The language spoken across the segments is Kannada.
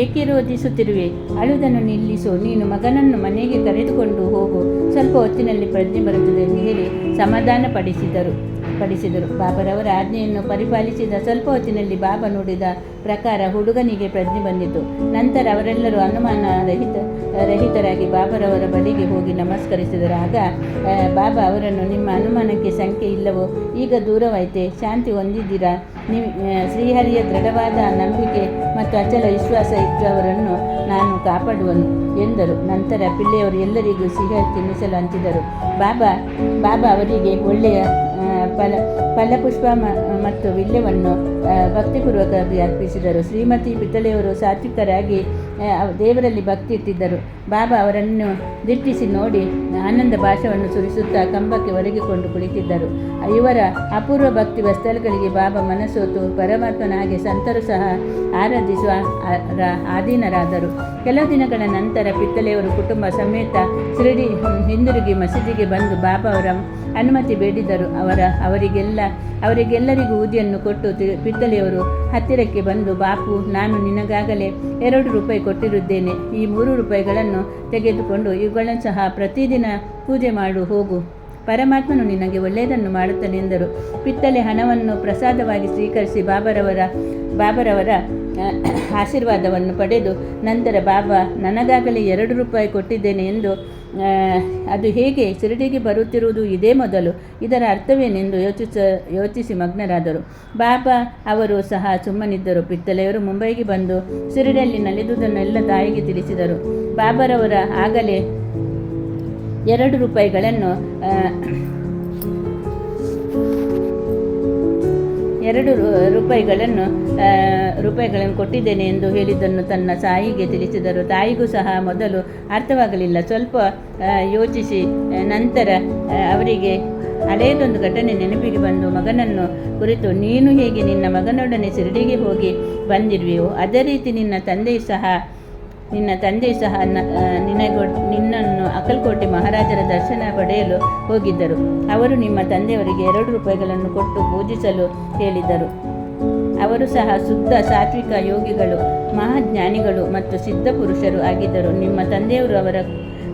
ಏಕೆ ರೋಧಿಸುತ್ತಿರುವೆ? ಅಳುವುದನ್ನು ನಿಲ್ಲಿಸು. ನೀನು ಮಗನನ್ನು ಮನೆಗೆ ಕರೆದುಕೊಂಡು ಹೋಗು. ಸ್ವಲ್ಪ ಹೊತ್ತಿನಲ್ಲಿ ಪ್ರಜ್ಞೆ ಬರುತ್ತದೆ ಎಂದು ಹೇಳಿ ಸಮಾಧಾನಪಡಿಸಿದರು. ಬಾಬರವರ ಆಜ್ಞೆಯನ್ನು ಪರಿಪಾಲಿಸಿದ ಸ್ವಲ್ಪ ಹೊತ್ತಿನಲ್ಲಿ ಬಾಬಾ ನೋಡಿದ ಪ್ರಕಾರ ಹುಡುಗನಿಗೆ ಪ್ರಜ್ಞೆ ಬಂದಿತು. ನಂತರ ಅವರೆಲ್ಲರೂ ಅನುಮಾನ ರಹಿತರಾಗಿ ಬಾಬರವರ ಬಳಿಗೆ ಹೋಗಿ ನಮಸ್ಕರಿಸಿದರು. ಆಗ ಬಾಬಾ ಅವರನ್ನು, ನಿಮ್ಮ ಅನುಮಾನಕ್ಕೆ ಸಂಖ್ಯೆ ಇಲ್ಲವೋ? ಈಗ ದೂರವಾಯಿತೆ? ಶಾಂತಿ ಹೊಂದಿದ್ದೀರಾ? ಶ್ರೀಹರಿಯ ದೃಢವಾದ ನಂಬಿಕೆ ಮತ್ತು ಅಚಲ ವಿಶ್ವಾಸ ಇಟ್ಟವರನ್ನು ನಾನು ಕಾಪಾಡುವನು ಎಂದರು. ನಂತರ ಪಿಳ್ಳೆಯವರು ಎಲ್ಲರಿಗೂ ಸಿಹಿ ತಿನ್ನಿಸಲು ಹಂಚಿದರು. ಬಾಬಾ ಅವರಿಗೆ ಒಳ್ಳೆಯ ಫಲಪುಷ್ಪ ಮತ್ತು ವಿಲ್ಯವನ್ನು ಭಕ್ತಿಪೂರ್ವಕವಾಗಿ ಅರ್ಪಿಸಿದರು. ಶ್ರೀಮತಿ ಪಿತ್ತಳೆಯವರು ಸಾತ್ವಿಕರಾಗಿ ದೇವರಲ್ಲಿ ಭಕ್ತಿ ಇಟ್ಟಿದ್ದರು. ಬಾಬಾ ಅವರನ್ನು ದಿಟ್ಟಿಸಿ ನೋಡಿ ಆನಂದ ಭಾಷವನ್ನು ಸುರಿಸುತ್ತಾ ಕಂಬಕ್ಕೆ ಒರಗಿಕೊಂಡು ಕುಳಿತಿದ್ದರು. ಇವರ ಅಪೂರ್ವ ಭಕ್ತಿ ಸ್ಥಳಗಳಿಗೆ ಬಾಬಾ ಮನಸೋತು ಪರಮಾತ್ಮನ ಹಾಗೆ ಸಂತರು ಸಹ ಆರಾಧಿಸುವ ಆಧೀನರಾದರು. ಕೆಲವು ದಿನಗಳ ನಂತರ ಪಿತ್ತಳೆಯವರು ಕುಟುಂಬ ಸಮೇತ ಶಿರಡಿ ಹಿಂದಿರುಗಿ ಮಸೀದಿಗೆ ಬಂದು ಬಾಬಾ ಅವರ ಅನುಮತಿ ಬೇಡಿದರು. ಅವರಿಗೆಲ್ಲರಿಗೂ ಊದಿಯನ್ನು ಕೊಟ್ಟು ಪಿತ್ತಳೆಯವರು ಹತ್ತಿರಕ್ಕೆ ಬಂದು, ಬಾಪು, ನಾನು ನಿನಗಾಗಲೇ 2 ರೂಪಾಯಿ ಕೊಟ್ಟಿರುತ್ತೇನೆ. ಈ 3 ರೂಪಾಯಿಗಳನ್ನು ತೆಗೆದುಕೊಂಡು ಇವುಗಳನ್ನು ಸಹ ಪ್ರತಿದಿನ ಪೂಜೆ ಮಾಡು ಹೋಗು. ಪರಮಾತ್ಮನು ನಿನಗೆ ಒಳ್ಳೆಯದನ್ನು ಮಾಡುತ್ತಾನೆ ಎಂದರು. ಪಿತ್ತಳೆ ಹಣವನ್ನು ಪ್ರಸಾದವಾಗಿ ಸ್ವೀಕರಿಸಿ ಬಾಬರವರ ಆಶೀರ್ವಾದವನ್ನು ಪಡೆದು ನಂತರ, ಬಾಬಾ, ನನಗಾಗಲೇ 2 ರೂಪಾಯಿ ಕೊಟ್ಟಿದ್ದೇನೆ ಎಂದು ಅದು ಹೇಗೆ? ಶಿರಡಿಗೆ ಬರುತ್ತಿರುವುದು ಇದೇ ಮೊದಲು. ಇದರ ಅರ್ಥವೇನೆಂದು ಯೋಚಿಸಿ ಮಗ್ನರಾದರು. ಬಾಬಾ ಅವರು ಸಹ ಸುಮ್ಮನಿದ್ದರು. ಪಿತ್ತಳೆಯವರು ಮುಂಬೈಗೆ ಬಂದು ಶಿರಡಿಯಲ್ಲಿ ನಡೆದುದನ್ನೆಲ್ಲ ತಾಯಿಗೆ ತಿಳಿಸಿದರು. ಬಾಬರವರ ಆಗಲೇ 2 ರೂಪಾಯಿಗಳನ್ನು ಕೊಟ್ಟಿದ್ದೇನೆ ಎಂದು ಹೇಳಿದ್ದನ್ನು ತನ್ನ ತಾಯಿಗೆ ತಿಳಿಸಿದರು. ತಾಯಿಗೂ ಸಹ ಮೊದಲು ಅರ್ಥವಾಗಲಿಲ್ಲ. ಸ್ವಲ್ಪ ಯೋಚಿಸಿ ನಂತರ ಅವರಿಗೆ ಹಳೆಯದೊಂದು ಘಟನೆ ನೆನಪಿಗೆ ಬಂದು ಮಗನನ್ನು ಕುರಿತು, ನೀನು ಹೇಗೆ ನಿನ್ನ ಮಗನೊಡನೆ ಶಿರಡಿಗೆ ಹೋಗಿ ಬಂದಿರುವೆಯೋ ಅದೇ ರೀತಿ ನಿನ್ನ ತಂದೆಯು ಸಹ ನಿನ್ನನ್ನು ಅಕ್ಕಲ್ಕೋಟೆ ಮಹಾರಾಜರ ದರ್ಶನ ಪಡೆಯಲು ಹೋಗಿದ್ದರು. ಅವರು ನಿಮ್ಮ ತಂದೆಯವರಿಗೆ 2 ರೂಪಾಯಿಗಳನ್ನು ಕೊಟ್ಟು ಪೂಜಿಸಲು ಹೇಳಿದರು. ಅವರು ಸಹ ಶುದ್ಧ ಸಾತ್ವಿಕ ಯೋಗಿಗಳು, ಮಹಾಜ್ಞಾನಿಗಳು ಮತ್ತು ಸಿದ್ಧ ಪುರುಷರು ಆಗಿದ್ದರು. ನಿಮ್ಮ ತಂದೆಯವರು ಅವರ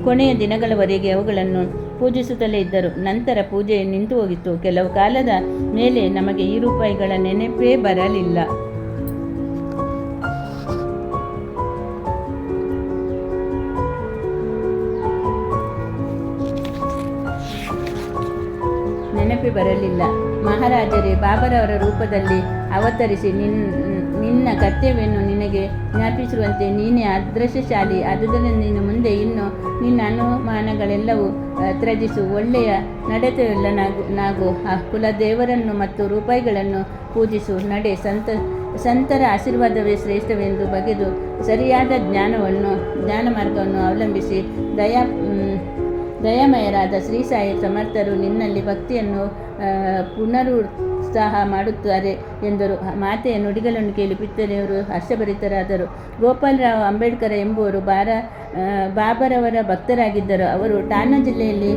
ಕೊನೆಯ ದಿನಗಳವರೆಗೆ ಅವುಗಳನ್ನು ಪೂಜಿಸುತ್ತಲೇ ಇದ್ದರು. ನಂತರ ಪೂಜೆ ನಿಂತು ಹೋಗಿತ್ತು. ಕೆಲವು ಕಾಲದ ಮೇಲೆ ನಮಗೆ ಈ ರೂಪಾಯಿಗಳ ನೆನಪೇ ಬರಲಿಲ್ಲ. ಮಹಾರಾಜರೇ, ಬಾಬರವರ ರೂಪದಲ್ಲಿ ಅವತರಿಸಿ ನಿನ್ನ ಕರ್ತವ್ಯವನ್ನು ನಿನಗೆ ಜ್ಞಾಪಿಸುವಂತೆ ನೀನೇ ಅದೃಷ್ಟಶಾಲಿ. ಆದುದರಿಂದ ನಿನ್ನ ಮುಂದೆ ಇನ್ನು ನಿನ್ನ ಅನುಮಾನಗಳೆಲ್ಲವೂ ತ್ಯಜಿಸು. ಒಳ್ಳೆಯ ನಡತೆಯುಳ್ಳ ನಾವು ಕುಲದೇವರನ್ನು ಮತ್ತು ರೂಪಾಯಿಗಳನ್ನು ಪೂಜಿಸು. ನಡೆ ಸಂತರ ಆಶೀರ್ವಾದವೇ ಶ್ರೇಷ್ಠವೆಂದು ಬಗೆದು ಸರಿಯಾದ ಜ್ಞಾನ ಮಾರ್ಗವನ್ನು ಅವಲಂಬಿಸಿ ದಯಾಮಯರಾದ ಶ್ರೀ ಸಾಯಿ ಸಮರ್ಥರು ನಿನ್ನಲ್ಲಿ ಭಕ್ತಿಯನ್ನು ಪುನರುತ್ಸಾಹ ಮಾಡುತ್ತಾರೆ ಎಂದರು. ಮಾತೆಯ ನುಡಿಗಳನ್ನು ಕೇಳಿ ಪಿತ್ತಳೆಯವರು ಹರ್ಷಭರಿತರಾದರು. ಗೋಪಾಲರಾವ್ ಅಂಬೇಡ್ಕರ್ ಎಂಬುವರು ಬಾಬರವರ ಭಕ್ತರಾಗಿದ್ದರು. ಅವರು ಠಾಣಾ ಜಿಲ್ಲೆಯಲ್ಲಿ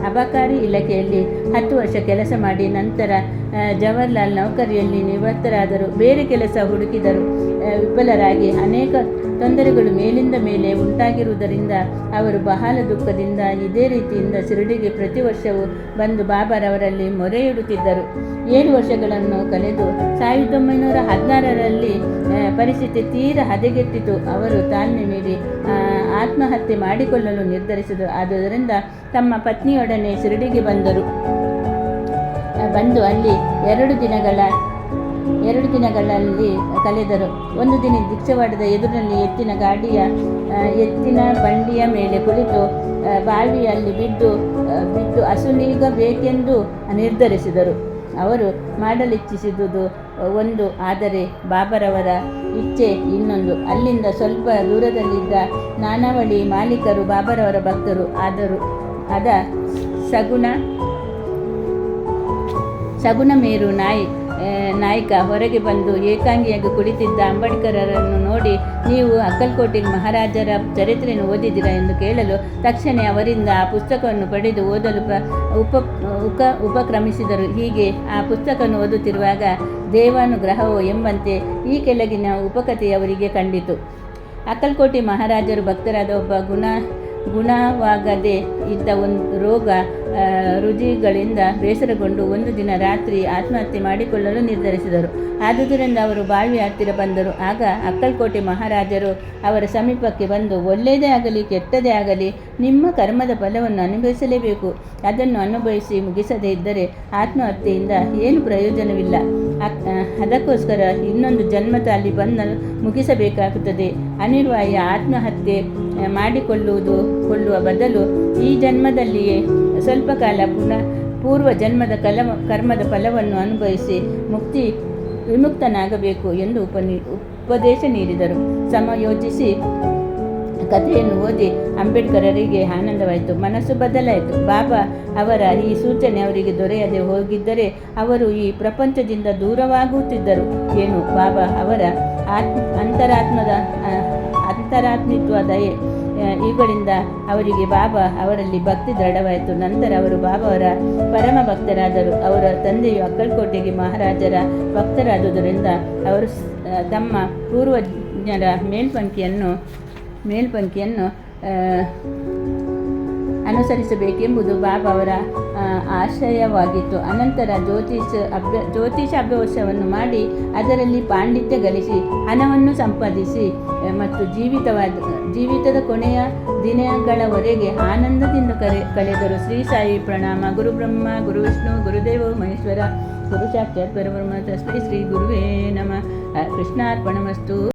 ಅಬಕಾರಿ ಇಲಾಖೆಯಲ್ಲಿ 10 ವರ್ಷ ಕೆಲಸ ಮಾಡಿ ನಂತರ ಜವಾಹರ್ಲಾಲ್ ನೌಕರಿಯಲ್ಲಿ ನಿವೃತ್ತರಾದರು. ಬೇರೆ ಕೆಲಸ ಹುಡುಕಿದರು. ವಿಫಲರಾಗಿ ಅನೇಕ ತೊಂದರೆಗಳು ಮೇಲಿಂದ ಮೇಲೆ ಉಂಟಾಗಿರುವುದರಿಂದ ಅವರು ಬಹಳ ದುಃಖದಿಂದ ಇದೇ ರೀತಿಯಿಂದ ಶಿರಡಿಗೆ ಪ್ರತಿ ವರ್ಷವೂ ಬಂದು ಬಾಬಾರವರಲ್ಲಿ ಮೊರೆಯಿಡುತ್ತಿದ್ದರು. 7 ವರ್ಷಗಳನ್ನು ಕಳೆದು 1916ರಲ್ಲಿ ಪರಿಸ್ಥಿತಿ ತೀರ ಹದಗೆಟ್ಟಿತು. ಅವರು ತಾಳ್ಮೆ ಮೀರಿ ಆತ್ಮಹತ್ಯೆ ಮಾಡಿಕೊಳ್ಳಲು ನಿರ್ಧರಿಸಿದರು. ಆದುದರಿಂದ ತಮ್ಮ ಪತ್ನಿಯೊಡನೆ ಶಿರಡಿಗೆ ಬಂದು ಅಲ್ಲಿ 2 ದಿನಗಳಲ್ಲಿ ಕಳೆದರು. ಒಂದು ದಿನ ದೀಕ್ಷಾವಾಡದ ಎದುರಿನಲ್ಲಿ ಎತ್ತಿನ ಬಂಡಿಯ ಮೇಲೆ ಕುಳಿತು ಬಾವಿಯಲ್ಲಿ ಬಿದ್ದು ಅಸುನೀಗಬೇಕೆಂದು ನಿರ್ಧರಿಸಿದರು. ಅವರು ಮಾಡಲಿಚ್ಛಿಸಿದುದು ಒಂದು, ಆದರೆ ಬಾಬರವರ ಇಚ್ಛೆ ಇನ್ನೊಂದು. ಅಲ್ಲಿಂದ ಸ್ವಲ್ಪ ದೂರದಲ್ಲಿದ್ದ ನಾನಾವಳಿ ಮಾಲೀಕರು ಬಾಬರವರ ಭಕ್ತರು ಆದ ಸಗುಣ ಮೇರು ನಾಯ್ಕ ಹೊರಗೆ ಬಂದು ಏಕಾಂಗಿಯಾಗಿ ಕುಳಿತಿದ್ದ ಅಂಬೇಡ್ಕರರನ್ನು ನೋಡಿ, ನೀವು ಅಕ್ಕಲ್ಕೋಟೆ ಮಹಾರಾಜರ ಚರಿತ್ರೆಯನ್ನು ಓದಿದ್ದೀರಾ ಎಂದು ಕೇಳಲು, ತಕ್ಷಣ ಅವರಿಂದ ಆ ಪುಸ್ತಕವನ್ನು ಪಡೆದು ಓದಲು ಉಪಕ್ರಮಿಸಿದರು. ಹೀಗೆ ಆ ಪುಸ್ತಕವನ್ನು ಓದುತ್ತಿರುವಾಗ ದೇವಾನುಗ್ರಹವೋ ಎಂಬಂತೆ ಈ ಕೆಳಗಿನ ಉಪಕಥೆಯವರಿಗೆ ಕಂಡಿತು. ಅಕ್ಕಲ್ಕೋಟೆ ಮಹಾರಾಜರು ಭಕ್ತರಾದ ಒಬ್ಬ ಗುಣವಾಗದೇ ಇದ್ದ ಒಂದು ರೋಗ ರುಜಿಗಳಿಂದ ಬೇಸರಗೊಂಡು ಒಂದು ದಿನ ರಾತ್ರಿ ಆತ್ಮಹತ್ಯೆ ಮಾಡಿಕೊಳ್ಳಲು ನಿರ್ಧರಿಸಿದರು. ಆದುದರಿಂದ ಅವರು ಬಾವಿಯ ಹತ್ತಿರ ಬಂದರು. ಆಗ ಅಕ್ಕಲ್ಕೋಟೆ ಮಹಾರಾಜರು ಅವರ ಸಮೀಪಕ್ಕೆ ಬಂದು, ಒಳ್ಳೆಯದೇ ಆಗಲಿ ಕೆಟ್ಟದೇ ಆಗಲಿ ನಿಮ್ಮ ಕರ್ಮದ ಫಲವನ್ನು ಅನುಭವಿಸಲೇಬೇಕು. ಅದನ್ನು ಅನುಭವಿಸಿ ಮುಗಿಸದೇ ಇದ್ದರೆ ಆತ್ಮಹತ್ಯೆಯಿಂದ ಏನು ಪ್ರಯೋಜನವಿಲ್ಲ. ಅದಕ್ಕೋಸ್ಕರ ಇನ್ನೊಂದು ಜನ್ಮದಲ್ಲಿ ಬಂದು ಮುಗಿಸಬೇಕಾಗುತ್ತದೆ. ಅನಿವಾರ್ಯ ಆತ್ಮಹತ್ಯೆ ಮಾಡಿಕೊಳ್ಳುವ ಬದಲು ಈ ಜನ್ಮದಲ್ಲಿಯೇ ಸ್ವಲ್ಪ ಕಾಲ ಪೂರ್ವ ಜನ್ಮದ ಕರ್ಮದ ಫಲವನ್ನು ಅನುಭವಿಸಿ ವಿಮುಕ್ತನಾಗಬೇಕು ಎಂದು ಉಪದೇಶ ನೀಡಿದರು. ಸಮಯೋಚಿಸಿ ಕಥೆಯನ್ನು ಓದಿ ಅಂಬೇಡ್ಕರರಿಗೆ ಆನಂದವಾಯಿತು, ಮನಸ್ಸು ಬದಲಾಯಿತು. ಬಾಬಾ ಅವರ ಈ ಸೂಚನೆ ಅವರಿಗೆ ದೊರೆಯದೆ ಹೋಗಿದ್ದರೆ ಅವರು ಈ ಪ್ರಪಂಚದಿಂದ ದೂರವಾಗುತ್ತಿದ್ದರು. ಏನು ಬಾಬಾ ಅವರ ಅಂತರಾತ್ಮಿತ್ವ ದಯೆ ಇವುಗಳಿಂದ ಅವರಿಗೆ ಬಾಬಾ ಅವರಲ್ಲಿ ಭಕ್ತಿ ದೃಢವಾಯಿತು. ನಂತರ ಅವರು ಬಾಬಾ ಅವರ ಪರಮ ಭಕ್ತರಾದರು. ಅವರ ತಂದೆಯು ಅಕ್ಕಲ್ಕೋಟೆಗೆ ಮಹಾರಾಜರ ಭಕ್ತರಾದುದರಿಂದ ಅವರು ತಮ್ಮ ಪೂರ್ವಜ್ಞರ ಮೇಲ್ಪಂಕ್ತಿಯನ್ನು ಅನುಸರಿಸಬೇಕೆಂಬುದು ಬಾಬಾ ಅವರ ಆಶಯವಾಗಿತ್ತು. ಅನಂತರ ಜ್ಯೋತಿಷ ಅಭ್ಯಾಸವನ್ನು ಮಾಡಿ ಅದರಲ್ಲಿ ಪಾಂಡಿತ್ಯ ಗಳಿಸಿ ಹಣವನ್ನು ಸಂಪಾದಿಸಿ ಮತ್ತು ಜೀವಿತದ ಕೊನೆಯ ದಿನಗಳವರೆಗೆ ಆನಂದದಿಂದ ಕಳೆದರು. ಶ್ರೀ ಸಾಯಿ ಪ್ರಣಾಮ. ಗುರು ಬ್ರಹ್ಮ ಗುರು ವಿಷ್ಣು ಗುರುದೇವೋ ಮಹೇಶ್ವರ ಗುರು ಸಾಕ್ಷಾತ್ ಪರಬ್ರಹ್ಮ ತಸ್ಮೈ ಶ್ರೀ ಗುರುವೇ ನಮಃ. ಕೃಷ್ಣಾರ್ಪಣಮಸ್ತು.